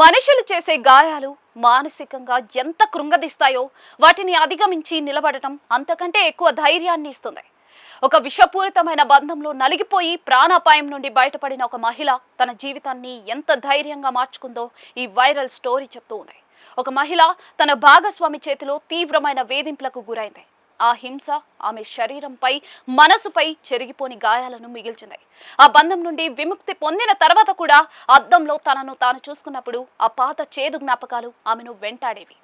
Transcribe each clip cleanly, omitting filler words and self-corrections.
మనుషులు చేసే గాయాలు మానసికంగా ఎంత కృంగదీస్తాయో వాటిని అధిగమించి నిలబడటం అంతకంటే ఎక్కువ ధైర్యాన్ని ఇస్తుంది. ఒక విషపూరితమైన బంధంలో నలిగిపోయి ప్రాణాపాయం నుండి బయటపడిన ఒక మహిళ తన జీవితాన్ని ఎంత ధైర్యంగా మార్చుకుందో ఈ వైరల్ స్టోరీ చెప్తూ ఉంది. ఒక మహిళ తన భాగస్వామి చేతిలో తీవ్రమైన వేధింపులకు గురైంది. ఆ హింస ఆమె శరీరంపై మనసుపై చెరిగిపోని గాయాలను మిగిల్చింది. ఆ బంధం నుండి విముక్తి పొందిన తర్వాత కూడా అద్దంలో తనను తాను చూసుకున్నప్పుడు ఆ పాత చేదు జ్ఞాపకాలు ఆమెను వెంటాడేవి.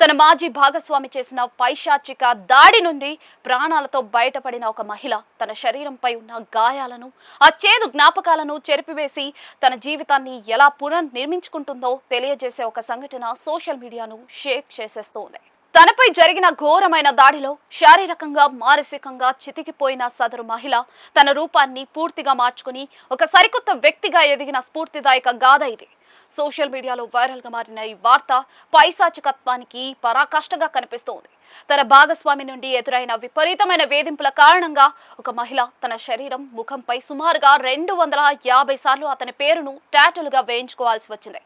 తన మాజీ భాగస్వామి చేసిన పైశాచిక దాడి నుండి ప్రాణాలతో బయటపడిన ఒక మహిళ తన శరీరంపై ఉన్న గాయాలను, ఆ చేదు జ్ఞాపకాలను చెరిపివేసి తన జీవితాన్ని ఎలా పునర్నిర్మించుకుంటుందో తెలియజేసే ఒక సంఘటన సోషల్ మీడియాను షేక్ చేసేస్తోంది. తనపై జరిగిన ఘోరమైన దాడిలో శారీరకంగా మానసికంగా చితికిపోయిన సదరు మహిళ తన రూపాన్ని పూర్తిగా మార్చుకుని ఒక సరికొత్త వ్యక్తిగా ఎదిగిన స్ఫూర్తిదాయక గాథ ఇది. సోషల్ మీడియాలో వైరల్ గా మారిన ఈ వార్త పైశాచికత్వానికి పరాకాష్ఠగా కనిపిస్తోంది. తన భాగస్వామి నుండి ఎదురైన విపరీతమైన వేధింపుల కారణంగా ఒక మహిళ తన శరీరం, ముఖంపై సుమారుగా 250 సార్లు అతని పేరును టాటూలుగా వేయించుకోవాల్సి వచ్చింది.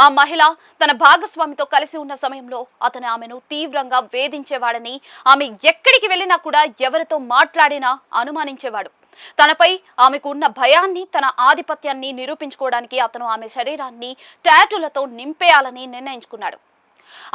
ఆ మహిళ తన భాగస్వామితో కలిసి ఉన్న సమయంలో అతను ఆమెను తీవ్రంగా వేధించేవాడని, ఆమె ఎక్కడికి వెళ్ళినా కూడా ఎవరితో మాట్లాడినా అనుమానించేవాడు. తనపై ఆమెకు ఉన్న భయాన్ని, తన ఆధిపత్యాన్ని నిరూపించుకోవడానికి అతను ఆమె శరీరాన్ని టాటూలతో నింపేయాలని నిర్ణయించుకున్నాడు.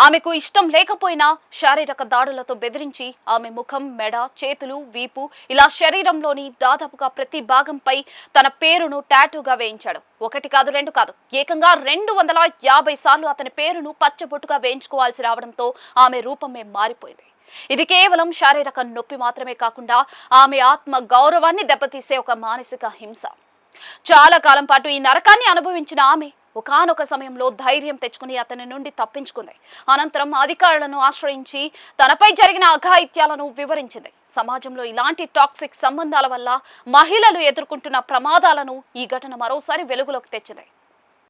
ఆమెకు ఇష్టం లేకపోయినా శారీరక దాడులతో బెదిరించి ఆమె ముఖం, మెడ, చేతులు, వీపు ఇలా శరీరంలోని దాదాపుగా ప్రతి భాగంపై తన పేరును టాటూగా వేయించాడు. ఒకటి కాదు, రెండు కాదు, ఏకంగా 250 సార్లు అతని పేరును పచ్చబొట్టుగా వేయించుకోవాల్సి రావడంతో ఆమె రూపమే మారిపోయింది. ఇది కేవలం శారీరక నొప్పి మాత్రమే కాకుండా ఆమె ఆత్మ గౌరవాన్ని దెబ్బతీసే ఒక మానసిక హింస. చాలా కాలం పాటు ఈ నరకాన్ని అనుభవించిన ఆమె ఒకానొక సమయంలో ధైర్యం తెచ్చుకుని అతని నుండి తప్పించుకుంది. అనంతరం అధికారులను ఆశ్రయించి తనపై జరిగిన అఘాయిత్యాలను వివరించింది. సమాజంలో ఇలాంటి టాక్సిక్ సంబంధాల వల్ల మహిళలు ఎదుర్కొంటున్న ప్రమాదాలను ఈ ఘటన మరోసారి వెలుగులోకి తెచ్చింది.